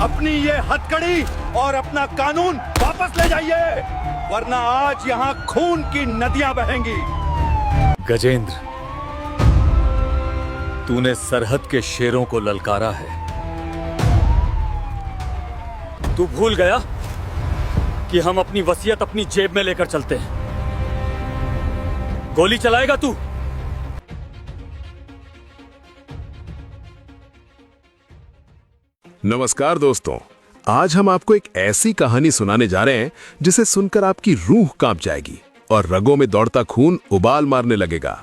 अपनी ये हथकड़ी और अपना कानून वापस ले जाइए, वरना आज यहाँ खून की नदियां बहेंगी। गजेंद्र, तूने सरहद के शेरों को ललकारा है। तू भूल गया कि हम अपनी वसीयत अपनी जेब में लेकर चलते हैं। गोली चलाएगा तू? नमस्कार दोस्तों, आज हम आपको एक ऐसी कहानी सुनाने जा रहे हैं जिसे सुनकर आपकी रूह कांप जाएगी और रगों में दौड़ता खून उबाल मारने लगेगा।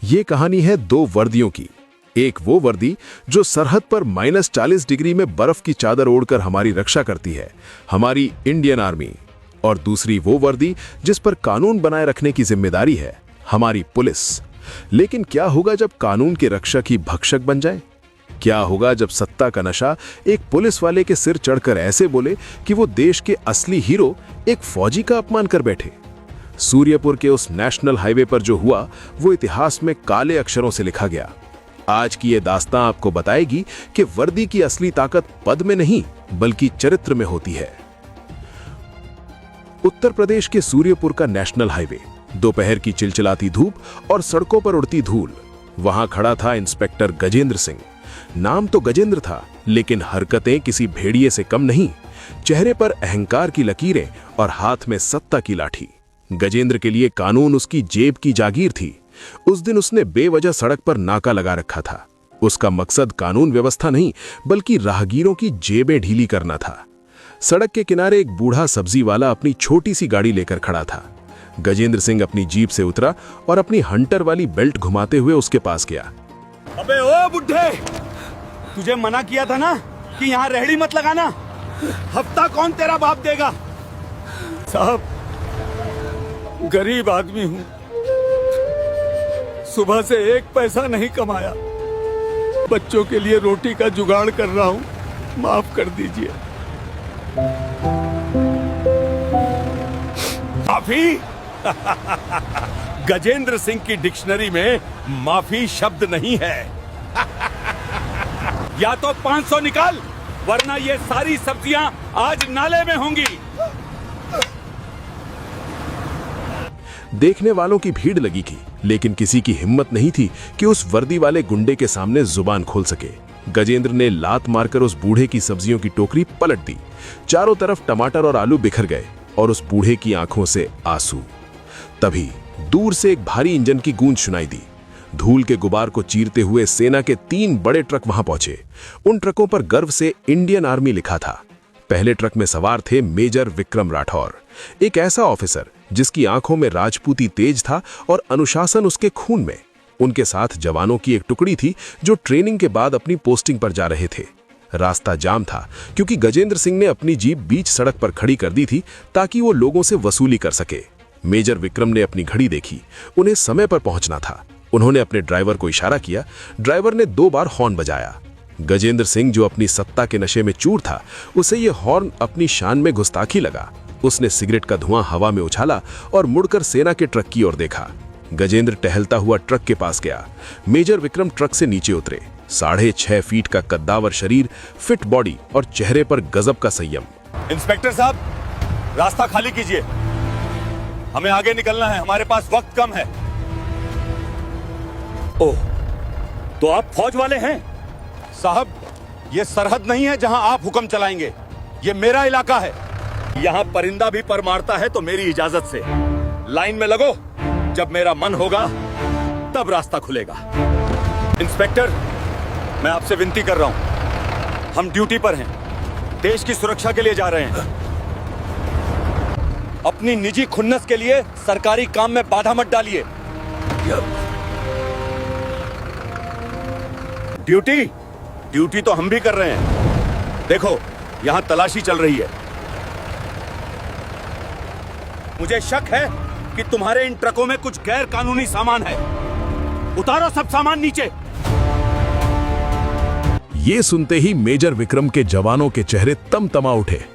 ये कहानी है दो वर्दियों की। एक वो वर्दी जो सरहद पर -40 डिग्री में बर्फ की चादर ओढ़कर हमारी रक्षा करती है, हमारी इंडियन आर्मी, और दूसरी वो वर्दी जिस पर कानून बनाए रखने की जिम्मेदारी है, हमारी पुलिस। लेकिन क्या होगा जब कानून के रक्षक ही भक्षक बन जाए? क्या होगा जब सत्ता का नशा एक पुलिस वाले के सिर चढ़कर ऐसे बोले कि वो देश के असली हीरो एक फौजी का अपमान कर बैठे? सूर्यपुर के उस नेशनल हाईवे पर जो हुआ वो इतिहास में काले अक्षरों से लिखा गया। आज की ये दास्तां आपको बताएगी कि वर्दी की असली ताकत पद में नहीं बल्कि चरित्र में होती है। उत्तर प्रदेश के सूर्यपुर का नेशनल हाईवे, दोपहर की चिलचिलाती धूप और सड़कों पर उड़ती धूल। वहां खड़ा था इंस्पेक्टर गजेंद्र सिंह। नाम तो गजेंद्र था, लेकिन हरकतें किसी भेड़िए से कम नहीं। चेहरे पर अहंकार की लकीरें और हाथ में सत्ता की लाठी। गजेंद्र के लिए कानून उसकी जेब की जागीर थी। उस दिन उसने बेवजह सड़क पर नाका लगा रखा था। उसका मकसद कानून व्यवस्था नहीं बल्कि राहगीरों की जेबें ढीली करना था। सड़क के किनारे एक बूढ़ा सब्जी वाला अपनी छोटी सी गाड़ी लेकर खड़ा था। गजेंद्र सिंह अपनी जीप से उतरा और अपनी हंटर वाली बेल्ट घुमाते हुए उसके पास गया। अबे ओ बुड्ढे, तुझे मना किया था ना कि यहाँ रेहड़ी मत लगाना। हफ्ता कौन तेरा बाप देगा? साहब, गरीब आदमी हूं, सुबह से एक पैसा नहीं कमाया, बच्चों के लिए रोटी का जुगाड़ कर रहा हूं, माफ कर दीजिए। माफी? गजेंद्र सिंह की डिक्शनरी में माफी शब्द नहीं है। या तो 500 निकाल, वरना ये सारी सब्जियां आज नाले में होंगी। देखने वालों की भीड़ लगी थी, लेकिन किसी की हिम्मत नहीं थी कि उस वर्दी वाले गुंडे के सामने जुबान खोल सके। गजेंद्र ने लात मारकर उस बूढ़े की सब्जियों की टोकरी पलट दी। चारों तरफ टमाटर और आलू बिखर गए और उस बूढ़े की आंखों से आंसू। तभी दूर से एक भारी इंजन की गूंज सुनाई दी। धूल के गुबार को चीरते हुए सेना के 3 बड़े ट्रक वहां पहुंचे। उन ट्रकों पर गर्व से इंडियन आर्मी लिखा था। पहले ट्रक में सवार थे मेजर विक्रम राठौर, एक ऐसा ऑफिसर जिसकी आंखों में राजपूती तेज था और अनुशासन उसके खून में। उनके साथ जवानों की एक टुकड़ी थी जो ट्रेनिंग के बाद अपनी पोस्टिंग पर जा रहे थे। रास्ता जाम था क्योंकि गजेंद्र सिंह ने अपनी जीप बीच सड़क पर खड़ी कर दी थी ताकि वो लोगों से वसूली कर सके। मेजर विक्रम ने अपनी घड़ी देखी, उन्हें समय पर पहुंचना था। उन्होंने अपने ड्राइवर को इशारा किया। ड्राइवर ने 2 बार हॉर्न बजाया। गजेंद्र सिंह, जो अपनी सत्ता के नशे में चूर था, उसे ये हॉर्न अपनी शान में गुस्ताखी लगा। उसने सिगरेट का धुआं हवा में उछाला और मुड़कर सेना के ट्रक की ओर देखा। गजेंद्र टहलता हुआ ट्रक के पास गया। मेजर विक्रम ट्रक से नीचे उतरे। 6.5 फीट का कद्दावर शरीर, फिट बॉडी और चेहरे पर गजब का संयम। इंस्पेक्टर साहब, रास्ता खाली कीजिए, हमें आगे निकलना है, हमारे पास वक्त कम है। ओह, तो आप फौज वाले हैं? साहब, ये सरहद नहीं है जहां आप हुक्म चलाएंगे, ये मेरा इलाका है। यहां परिंदा भी पर मारता है तो मेरी इजाजत से। लाइन में लगो, जब मेरा मन होगा तब रास्ता खुलेगा। इंस्पेक्टर, मैं आपसे विनती कर रहा हूं, हम ड्यूटी पर हैं, देश की सुरक्षा के लिए जा रहे हैं। अपनी निजी खुन्नस के लिए सरकारी काम में बाधा मत डालिए। ड्यूटी तो हम भी कर रहे हैं। देखो, यहां तलाशी चल रही है। मुझे शक है कि तुम्हारे इन ट्रकों में कुछ गैर कानूनी सामान है। उतारो सब सामान नीचे। ये सुनते ही मेजर विक्रम के जवानों के चेहरे तमतमा उठे।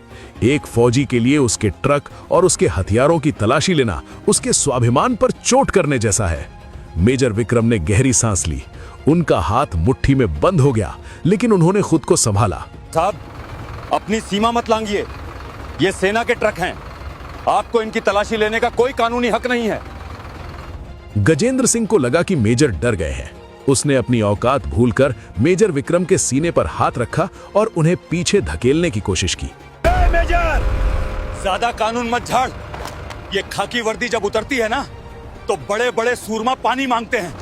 एक फौजी के लिए उसके ट्रक और उसके हथियारों की तलाशी लेना उसके स्वाभिमान पर चोट करने जैसा है। मेजर विक्रम ने गहरी सांस ली। उनका हाथ मुट्ठी में बंद हो गया, लेकिन उन्होंने खुद को संभाला। साहब, अपनी सीमा मत लांघिए। ये सेना के ट्रक हैं। आपको इनकी तलाशी लेने का कोई कानूनी हक नहीं है। गजेंद्र सिंह को लगा कि मेजर डर गए हैं। उसने अपनी औकात भूलकर मेजर विक्रम के सीने पर हाथ रखा और उन्हें पीछे धकेलने की कोशिश की। मेजर, ज्यादा कानून मत झाड़। ये खाकी वर्दी जब उतरती है ना, तो बड़े बड़े सूरमा पानी मांगते हैं।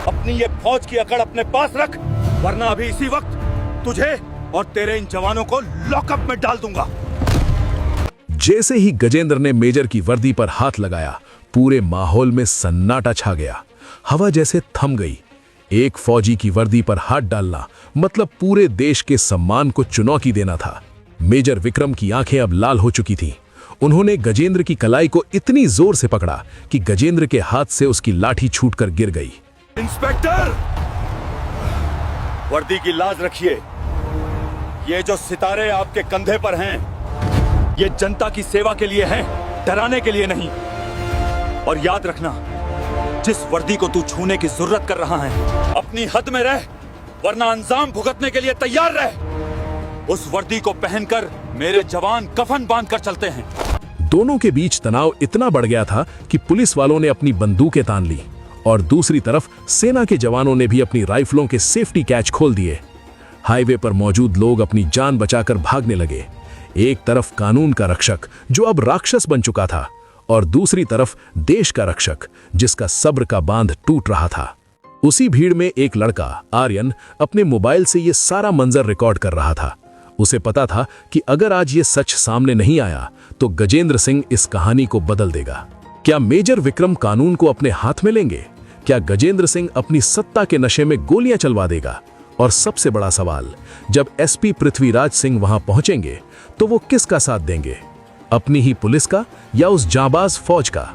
अपनी ये फौज की अकड़ अपने पास रख, वरना अभी इसी वक्त तुझे और तेरे इन जवानों को लॉकअप में डाल दूंगा। जैसे ही गजेंद्र ने मेजर की वर्दी पर हाथ लगाया, पूरे माहौल में सन्नाटा छा गया। हवा जैसे थम गई। एक फौजी की वर्दी पर हाथ डालना मतलब पूरे देश के सम्मान को चुनौती देना था। मेजर विक्रम की आंखें अब लाल हो चुकी थीं। उन्होंने गजेंद्र की कलाई को इतनी जोर से पकड़ा कि गजेंद्र के हाथ से उसकी लाठी छूटकर गिर गई। इंस्पेक्टर, वर्दी की लाज रखिए। ये जो सितारे आपके कंधे पर हैं, ये जनता की सेवा के लिए हैं, डराने के लिए नहीं। और याद रखना, जिस वर्दी को तू छूने की जरूरत कर रहा है, अपनी हद में रह, वरना अंजाम भुगतने के लिए तैयार रह। उस वर्दी को पहनकर मेरे जवान कफन बांधकर चलते हैं। दोनों के बीच तनाव इतना बढ़ गया था कि पुलिस वालों ने अपनी बंदूकें तान ली और दूसरी तरफ सेना के जवानों ने भी अपनी राइफलों के सेफ्टी कैच खोल दिए। हाईवे पर मौजूद लोग अपनी जान बचाकर भागने लगे। एक तरफ कानून का रक्षक जो अब राक्षस बन चुका था, और दूसरी तरफ देश का रक्षक जिसका सब्र का बांध टूट रहा था। उसी भीड़ में एक लड़का आर्यन अपने मोबाइल से ये सारा मंजर रिकॉर्ड कर रहा था। उसे पता था कि अगर आज ये सच सामने नहीं आया तो गजेंद्र सिंह इस कहानी को बदल देगा। क्या मेजर विक्रम कानून को अपने हाथ में लेंगे? क्या गजेंद्र सिंह अपनी सत्ता के नशे में गोलियां चलवा देगा? और सबसे बड़ा सवाल, जब एसपी पृथ्वीराज सिंह वहां पहुंचेंगे तो वो किसका साथ देंगे? अपनी ही पुलिस का या उस जांबाज फौज का?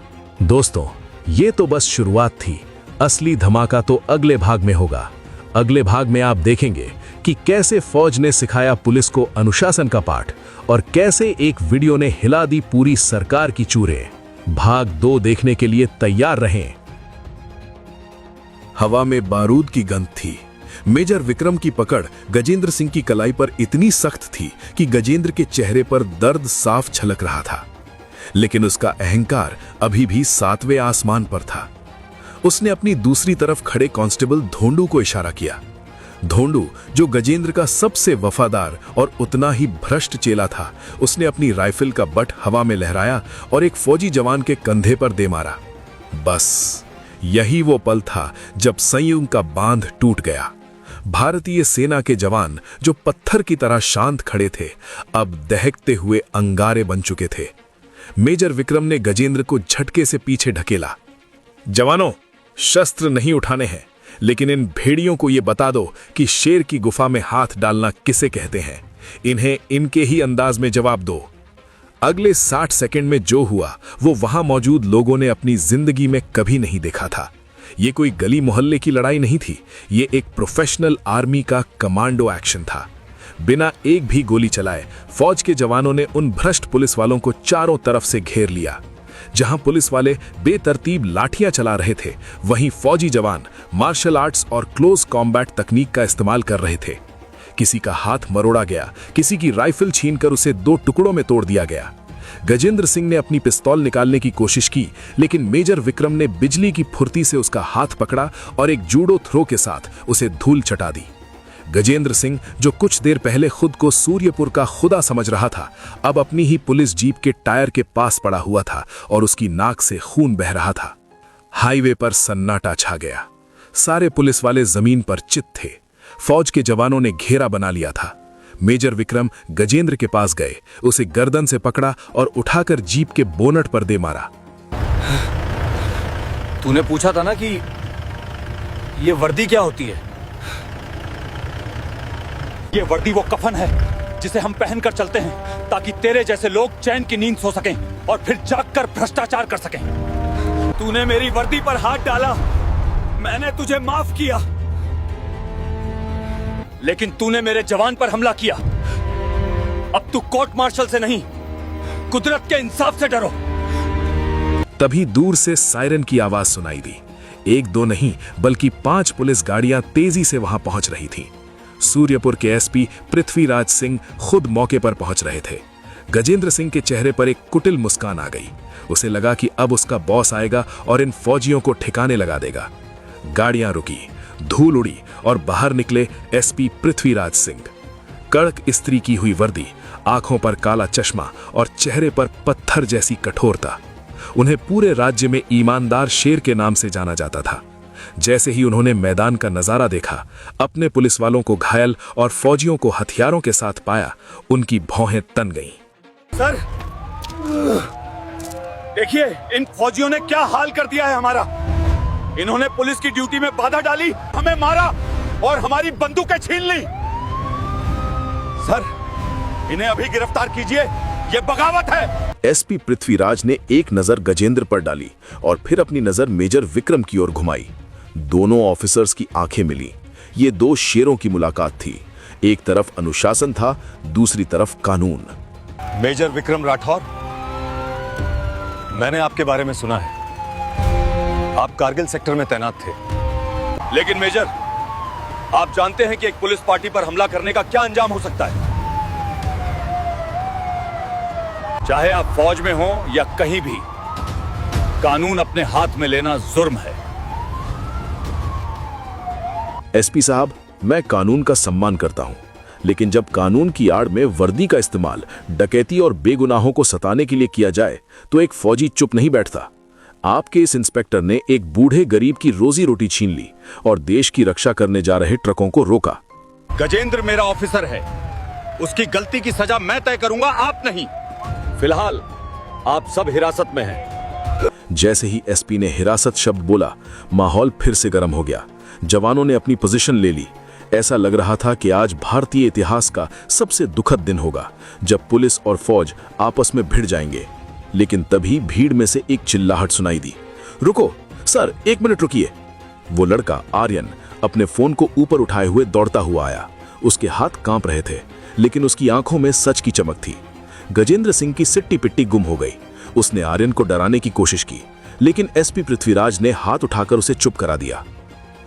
दोस्तों, ये तो बस शुरुआत थी। असली धमाका तो अगले भाग में होगा। अगले भाग में आप देखेंगे कि कैसे फौज ने सिखाया पुलिस को अनुशासन का पाठ और कैसे एक वीडियो ने हिला दी पूरी सरकार की चूरें। भाग 2 देखने के लिए तैयार रहें। हवा में बारूद की गंध थी। मेजर विक्रम की पकड़ गजेंद्र सिंह की कलाई पर इतनी सख्त थी कि गजेंद्र के चेहरे पर दर्द साफ झलक रहा था, लेकिन उसका अहंकार अभी भी 7वें आसमान पर था। उसने अपनी दूसरी तरफ खड़े कांस्टेबल धोंडू को इशारा किया। धोंडू, जो गजेंद्र का सबसे वफादार और उतना ही भ्रष्ट चेला था, उसने अपनी राइफल का बट हवा में लहराया और एक फौजी जवान के कंधे पर दे मारा। बस यही वो पल था जब संयुग का बांध टूट गया। भारतीय सेना के जवान जो पत्थर की तरह शांत खड़े थे, अब दहकते हुए अंगारे बन चुके थे। मेजर विक्रम ने गजेंद्र को झटके से पीछे ढकेला। जवानों, शस्त्र नहीं उठाने हैं, लेकिन इन भेड़ियों को यह बता दो कि शेर की गुफा में हाथ डालना किसे कहते हैं। इन्हें इनके ही अंदाज में जवाब दो। अगले 60 सेकंड में जो हुआ वो वहां मौजूद लोगों ने अपनी जिंदगी में कभी नहीं देखा था। ये कोई गली मोहल्ले की लड़ाई नहीं थी, ये एक प्रोफेशनल आर्मी का कमांडो एक्शन था। बिना एक भी गोली चलाए फौज के जवानों ने उन भ्रष्ट पुलिस वालों को चारों तरफ से घेर लिया। जहां पुलिस वाले बेतरतीब लाठियां चला रहे थे, वहीं फौजी जवान मार्शल आर्ट्स और क्लोज कॉम्बैट तकनीक का इस्तेमाल कर रहे थे। किसी का हाथ मरोड़ा गया, किसी की राइफल छीनकर उसे 2 टुकड़ों में तोड़ दिया गया। गजेंद्र सिंह ने अपनी पिस्तौल निकालने की कोशिश की, लेकिन मेजर विक्रम ने बिजली की फुर्ती से उसका हाथ पकड़ा और एक जूडो थ्रो के साथ उसे धूल चटा दी। गजेंद्र सिंह, जो कुछ देर पहले खुद को सूर्यपुर का खुदा समझ रहा था, अब अपनी ही पुलिस जीप के टायर के पास पड़ा हुआ था और उसकी नाक से खून बह रहा था। हाईवे पर सन्नाटा छा गया। सारे पुलिस वाले जमीन पर चित थे। फौज के जवानों ने घेरा बना लिया था। मेजर विक्रम गजेंद्र के पास गए, उसे गर्दन से पकड़ा और उठाकर जीप के बोनट पर दे मारा। तूने पूछा था ना कि ये वर्दी क्या होती है? ये वर्दी वो कफन है जिसे हम पहनकर चलते हैं ताकि तेरे जैसे लोग चैन की नींद सो सकें और फिर जागकर भ्रष्टाचार कर सकें। तूने मेरी वर्दी पर हाथ डाला, मैंने तुझे माफ किया, लेकिन तूने मेरे जवान पर हमला किया। अब तू कोर्ट मार्शल से नहीं, कुदरत के इंसाफ से डरो। तभी दूर से सायरन की आवाज सुनाई दी। 1-2 नहीं बल्कि 5 पुलिस गाड़ियां तेजी से वहां पहुंच रही थीं। सूर्यपुर के एसपी पृथ्वीराज सिंह खुद मौके पर पहुंच रहे थे। गजेंद्र सिंह के चेहरे पर एक कुटिल मुस्कान आ गई। उसे लगा कि अब उसका बॉस आएगा और इन फौजियों को ठिकाने लगा देगा। गाड़ियां रुकी, धूल उड़ी और बाहर निकले एसपी पृथ्वीराज सिंह। कड़क इस्त्री की हुई वर्दी, आंखों पर काला चश्मा और चेहरे पर पत्थर जैसी कठोरता। उन्हें पूरे राज्य में ईमानदार शेर के नाम से जाना जाता था। जैसे ही उन्होंने मैदान का नजारा देखा, अपने पुलिस वालों को घायल और फौजियों को हथियारों के साथ पाया, उनकी भौहें तन गईं। सर, देखिए इन फौजियों ने क्या हाल कर दिया है हमारा। इन्होंने पुलिस की ड्यूटी में बाधा डाली, हमें मारा और हमारी बंदूकें छीन ली। सर, इन्हें अभी गिरफ्तार कीजिए, ये बगावत है। एसपी पृथ्वीराज ने एक नजर गजेंद्र पर डाली और फिर अपनी नजर मेजर विक्रम की ओर घुमाई। दोनों ऑफिसर्स की आंखें मिली। ये दो शेरों की मुलाकात थी। एक तरफ अनुशासन था, दूसरी तरफ कानून। मेजर विक्रम राठौर, मैंने आपके बारे में सुना है। आप कारगिल सेक्टर में तैनात थे। लेकिन मेजर, आप जानते हैं कि एक पुलिस पार्टी पर हमला करने का क्या अंजाम हो सकता है। चाहे आप फौज में हो या कहीं भी, कानून अपने हाथ में लेना जुर्म है। एसपी साहब, मैं कानून का सम्मान करता हूं, लेकिन जब कानून की आड़ में वर्दी का इस्तेमाल डकैती और बेगुनाहों को सताने के लिए किया जाए तो एक फौजी चुप नहीं बैठता। आपके इस इंस्पेक्टर ने एक बूढ़े गरीब की रोजी रोटी छीन ली और देश की रक्षा करने जा रहे ट्रकों को रोका। गजेंद्र मेरा ऑफिसर है, उसकी गलती की सजा मैं तय करूंगा, आप नहीं। फिलहाल आप सब हिरासत में हैं। जैसे ही एसपी ने हिरासत शब्द बोला, माहौल फिर से गर्म हो गया। जवानों ने अपनी पोजीशन ले ली। ऐसा लग रहा था कि आज भारतीय इतिहास का सबसे दुखद दिन होगा, जब पुलिस और फौज आपस में भिड़ जाएंगे। लेकिन तभी भीड़ में से एक चिल्लाहट सुनाई दी। रुको सर, 1 मिनट रुकिए। वो लड़का आर्यन अपने फोन को ऊपर उठाए हुए दौड़ता हुआ आया। उसके हाथ कांप रहे थे, लेकिन उसकी आंखों में सच की चमक थी। गजेंद्र सिंह की सिट्टी पिट्टी गुम हो गई। उसने आर्यन को डराने की कोशिश की, लेकिन एसपी पृथ्वीराज ने हाथ उठाकर उसे चुप करा दिया।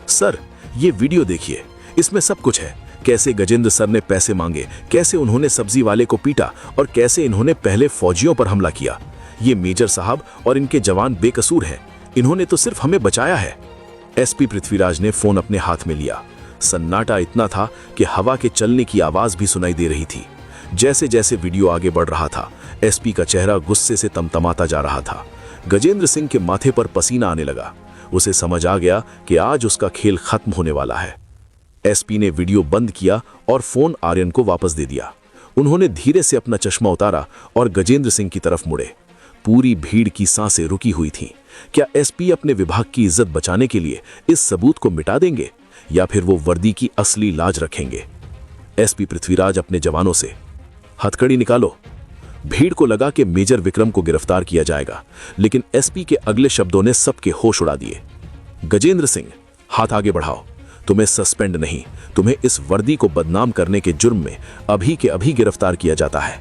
सर, ये वीडियो देखिए, इसमें सब कुछ है। कैसे गजेंद्र सर ने पैसे मांगे, कैसे उन्होंने सब्जी वाले को पीटा और कैसे इन्होंने पहले फौजियों पर हमला किया। ये मेजर साहब और इनके जवान बेकसूर हैं। इन्होंने तो सिर्फ हमें बचाया है। एसपी पृथ्वीराज ने फोन अपने हाथ में लिया। सन्नाटा इतना था कि हवा के चलने की आवाज भी सुनाई दे रही थी। जैसे जैसे वीडियो आगे बढ़ रहा था, एसपी का चेहरा गुस्से से तमतमाता जा रहा था। गजेंद्र सिंह के माथे पर पसीना आने लगा। उसे समझ आ गया कि आज उसका खेल खत्म होने वाला है। एसपी ने वीडियो बंद किया और फोन आर्यन को वापस दे दिया। उन्होंने धीरे से अपना चश्मा उतारा और गजेंद्र सिंह की तरफ मुड़े। पूरी भीड़ की सांसें रुकी हुई थीं। क्या एसपी अपने विभाग की इज्जत बचाने के लिए इस सबूत को मिटा देंगे या फिर वो वर्दी की असली लाज रखेंगे? एसपी पृथ्वीराज अपने जवानों से, हथकड़ी निकालो। भीड़ को लगा कि मेजर विक्रम को गिरफ्तार किया जाएगा, लेकिन एसपी के अगले शब्दों ने सबके होश उड़ा दिए। गजेंद्र सिंह, हाथ आगे बढ़ाओ। तुम्हें सस्पेंड नहीं, तुम्हें इस वर्दी को बदनाम करने के जुर्म में अभी के अभी गिरफ्तार किया जाता है।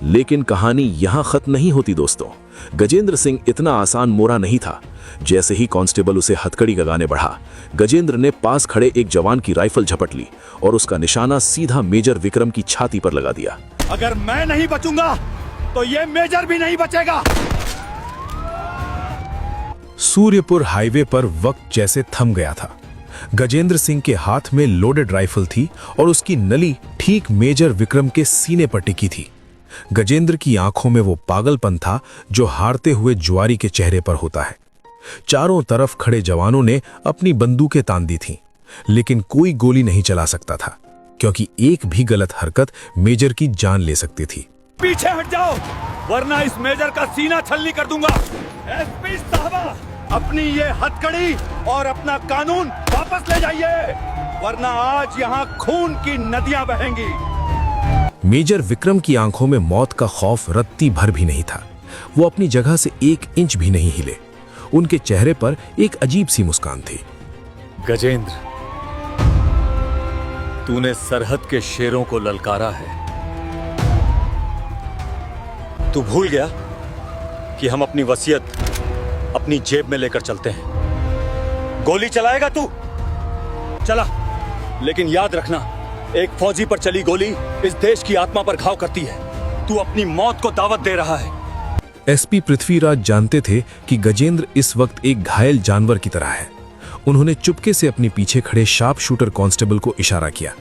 लेकिन कहानी यहां खत्म नहीं होती दोस्तों। गजेंद्र सिंह इतना आसान मोरा नहीं था। जैसे ही कांस्टेबल उसे हथकड़ी लगाने बढ़ा, गजेंद्र ने पास खड़े एक जवान की राइफल झपट ली और उसका निशाना सीधा मेजर विक्रम की छाती पर लगा दिया। अगर मैं नहीं बचूंगा तो ये मेजर भी नहीं बचेगा। सूर्यपुर हाईवे पर वक्त जैसे थम गया था। गजेंद्र सिंह के हाथ में लोडेड राइफल थी और उसकी नली ठीक मेजर विक्रम के सीने पर टिकी थी। गजेंद्र की आंखों में वो पागलपन था जो हारते हुए जुआरी के चेहरे पर होता है। चारों तरफ खड़े जवानों ने अपनी बंदूकें तान दी थीं, लेकिन कोई गोली नहीं चला सकता था, क्योंकि एक भी गलत हरकत मेजर की जान ले सकती थी। पीछे हट जाओ, वरना इस मेजर का सीना छलनी कर दूंगा। एसपी साहबा, अपनी ये हथकड़ी और अपना कानून वापस ले जाइए, वरना आज यहाँ खून की नदियां बहेंगी। मेजर विक्रम की आंखों में मौत का खौफ रत्ती भर भी नहीं था। वो अपनी जगह से 1 इंच भी नहीं हिले। उनके चेहरे पर एक अजीब सी मुस्कान थी। गजेंद्र, तूने सरहद के शेरों को ललकारा है। तू भूल गया कि हम अपनी वसीयत अपनी जेब में लेकर चलते हैं। गोली चलाएगा तू, चला, लेकिन याद रखना, एक फौजी पर चली गोली इस देश की आत्मा पर घाव करती है। तू अपनी मौत को दावत दे रहा है। एसपी पृथ्वीराज जानते थे कि गजेंद्र इस वक्त एक घायल जानवर की तरह है। उन्होंने चुपके से अपने पीछे खड़े शार्प शूटर कांस्टेबल को इशारा किया,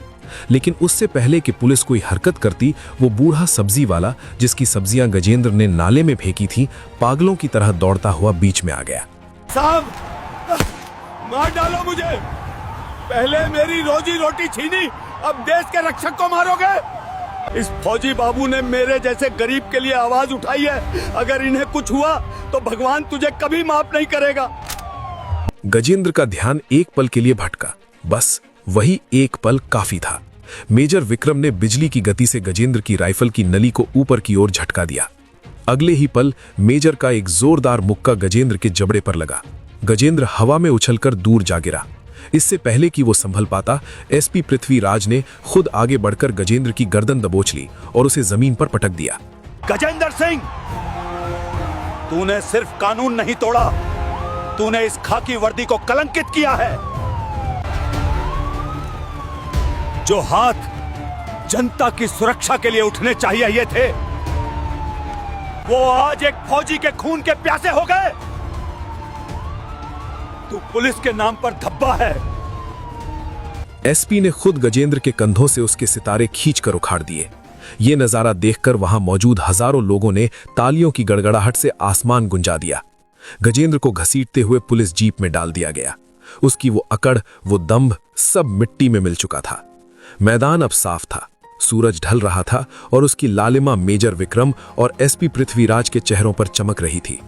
लेकिन उससे पहले कि पुलिस कोई हरकत करती, वो बूढ़ा सब्जी वाला जिसकी सब्जियां गजेंद्र ने नाले में फेंकी थी, पागलों की तरह दौड़ता हुआ बीच में आ गया। साहब, मार डालो मुझे। पहले मेरी रोजी रोटी छीनी, अब देश के रक्षक को मारोगे। इस फौजी बाबू ने मेरे जैसे गरीब के लिए आवाज उठाई है। अगर इन्हें कुछ हुआ तो भगवान तुझे कभी माफ नहीं करेगा। गजेंद्र का ध्यान एक पल के लिए भटका। बस वही एक पल काफी था। मेजर विक्रम ने बिजली की गति से गजेंद्र की राइफल की नली को ऊपर की ओर झटका दिया। अगले ही पल मेजर का एक जोरदार मुक्का गजेंद्र के जबड़े पर लगा। गजेंद्र हवा में उछलकर दूर जा गिरा। इससे पहले कि वो संभल पाता, एसपी पृथ्वीराज ने खुद आगे बढ़कर गजेंद्र की गर्दन दबोच ली और उसे जमीन पर पटक दिया। गजेंद्र सिंह, तूने सिर्फ कानून नहीं तोड़ा, तूने इस खाकी वर्दी को कलंकित किया है। जो हाथ जनता की सुरक्षा के लिए उठने चाहिए थे, वो आज एक फौजी के खून के प्यासे हो गए। तू पुलिस के नाम पर धब्बा है। एसपी ने खुद गजेंद्र के कंधों से उसके सितारे खींचकर उखाड़ दिए। ये नजारा देखकर वहां मौजूद हजारों लोगों ने तालियों की गड़गड़ाहट से आसमान गुंजा दिया। गजेंद्र को घसीटते हुए पुलिस जीप में डाल दिया गया। उसकी वो अकड़, वो दंभ सब मिट्टी में मिल चुका था। मैदान अब साफ था, सूरज ढल रहा था और उसकी लालिमा मेजर विक्रम और एसपी पृथ्वीराज के चेहरों पर चमक रही थी।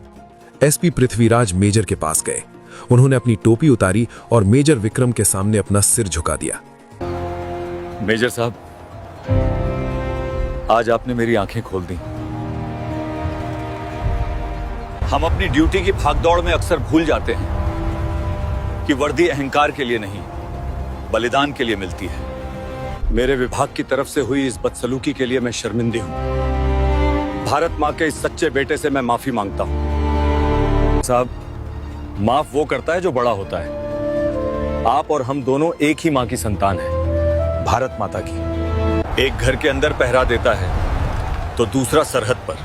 एसपी पृथ्वीराज मेजर के पास गए। उन्होंने अपनी टोपी उतारी और मेजर विक्रम के सामने अपना सिर झुका दिया। मेजर साहब, आज आपने मेरी आंखें खोल दी। हम अपनी ड्यूटी की भागदौड़ में अक्सर भूल जाते हैं कि वर्दी अहंकार के लिए नहीं, बलिदान के लिए मिलती है। मेरे विभाग की तरफ से हुई इस बदसलूकी के लिए मैं शर्मिंदा हूं। भारत मां के इस सच्चे बेटे से मैं माफी मांगता हूं। साहब, माफ वो करता है जो बड़ा होता है। आप और हम दोनों एक ही मां की संतान हैं, भारत माता की। एक घर के अंदर पहरा देता है तो दूसरा सरहद पर।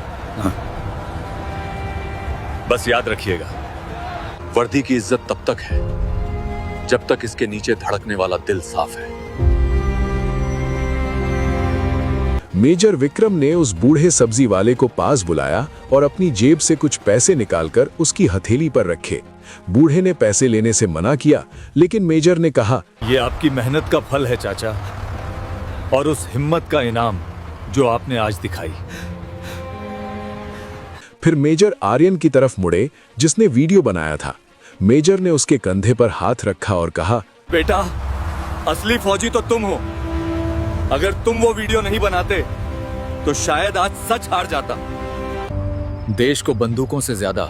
बस याद रखिएगा, वर्दी की इज्जत तब तक है जब तक इसके नीचे धड़कने वाला दिल साफ है। मेजर विक्रम ने उस बूढ़े सब्जी वाले को पास बुलाया और अपनी जेब से कुछ पैसे निकालकर उसकी हथेली पर रखे। बूढ़े ने पैसे लेने से मना किया, लेकिन मेजर ने कहा, ये आपकी मेहनत का फल है चाचा, और उस हिम्मत का इनाम जो आपने आज दिखाई। फिर मेजर आर्यन की तरफ मुड़े, जिसने वीडियो बनाया था। मेजर ने उसके कंधे पर हाथ रखा और कहा, बेटा, असली फौजी तो तुम हो। अगर तुम वो वीडियो नहीं बनाते तो शायद आज सच हार जाता। देश को बंदूकों से ज्यादा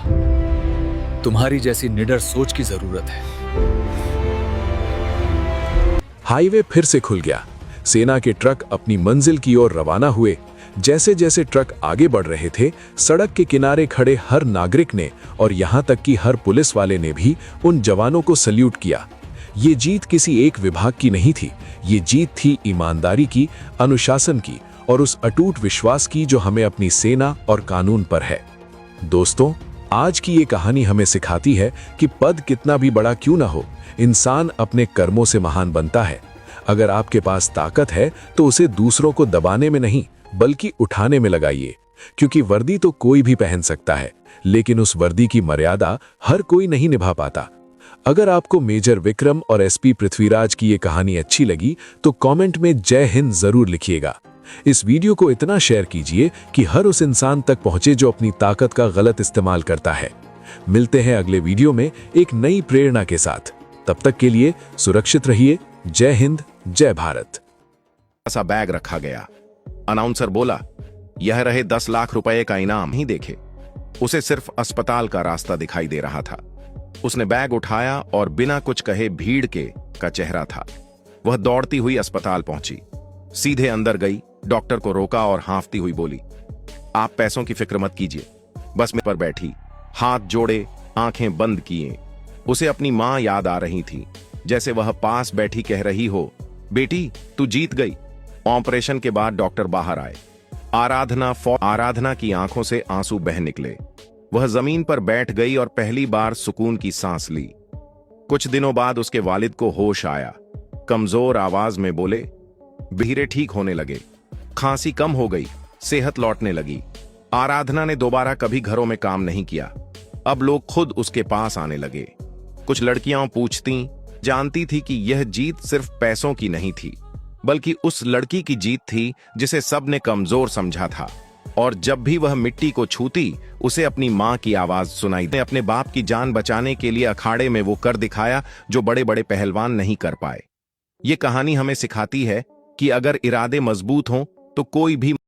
तुम्हारी जैसी निडर सोच की जरूरत है। हाईवे फिर से खुल गया। सेना के ट्रक अपनी मंजिल की ओर रवाना हुए। जैसे जैसे ट्रक आगे बढ़ रहे थे, सड़क के किनारे खड़े हर नागरिक ने और यहां तक कि हर पुलिस वाले ने भी उन जवानों को सल्यूट किया। ये जीत किसी एक विभाग की नहीं थी, ये जीत थी ईमानदारी की, अनुशासन की और उस अटूट विश्वास की जो हमें अपनी सेना और कानून पर है। दोस्तों, आज की ये कहानी हमें सिखाती है कि पद कितना भी बड़ा क्यों ना हो, इंसान अपने कर्मों से महान बनता है। अगर आपके पास ताकत है तो उसे दूसरों को दबाने में नहीं बल्कि उठाने में लगाइए, क्योंकि वर्दी तो कोई भी पहन सकता है, लेकिन उस वर्दी की मर्यादा हर कोई नहीं निभा पाता। अगर आपको मेजर विक्रम और एसपी पृथ्वीराज की ये कहानी अच्छी लगी तो कमेंट में जय हिंद जरूर लिखिएगा। इस वीडियो को इतना शेयर कीजिए कि हर उस इंसान तक पहुंचे जो अपनी ताकत का गलत इस्तेमाल करता है। मिलते हैं अगले वीडियो में एक नई प्रेरणा के साथ। तब तक के लिए सुरक्षित रहिए। जय हिंद, जय भारत। ऐसा बैग रखा गया। अनाउंसर बोला, यह रहे 10 लाख रुपए का इनाम। ही देखे, उसे सिर्फ अस्पताल का रास्ता दिखाई दे रहा था। उसने बैग उठाया और बिना कुछ कहे भीड़ के का चेहरा था। वह दौड़ती हुई अस्पताल पहुंची, सीधे अंदर गई, डॉक्टर को रोका और हांफती हुई बोली, आप पैसों की फिक्र मत कीजिए। बस में पर बैठी, हाथ जोड़े, आंखें बंद किए। उसे अपनी मां याद आ रही थी, जैसे वह पास बैठी कह रही हो, बेटी तू जीत गई। ऑपरेशन के बाद डॉक्टर बाहर आए। आराधना की आंखों से आंसू बह निकले। वह जमीन पर बैठ गई और पहली बार सुकून की सांस ली। कुछ दिनों बाद उसके वालिद को होश आया। कमजोर आवाज में बोले, धीरे ठीक होने लगे, खांसी कम हो गई, सेहत लौटने लगी। आराधना ने दोबारा कभी घरों में काम नहीं किया। अब लोग खुद उसके पास आने लगे। कुछ लड़कियां पूछती, जानती थी कि यह जीत सिर्फ पैसों की नहीं थी, बल्कि उस लड़की की जीत थी जिसे सबने कमजोर समझा था। और जब भी वह मिट्टी को छूती, उसे अपनी मां की आवाज सुनाई दे। अपने बाप की जान बचाने के लिए अखाड़े में वो कर दिखाया जो बड़े बड़े पहलवान नहीं कर पाए। ये कहानी हमें सिखाती है कि अगर इरादे मजबूत हों तो कोई भी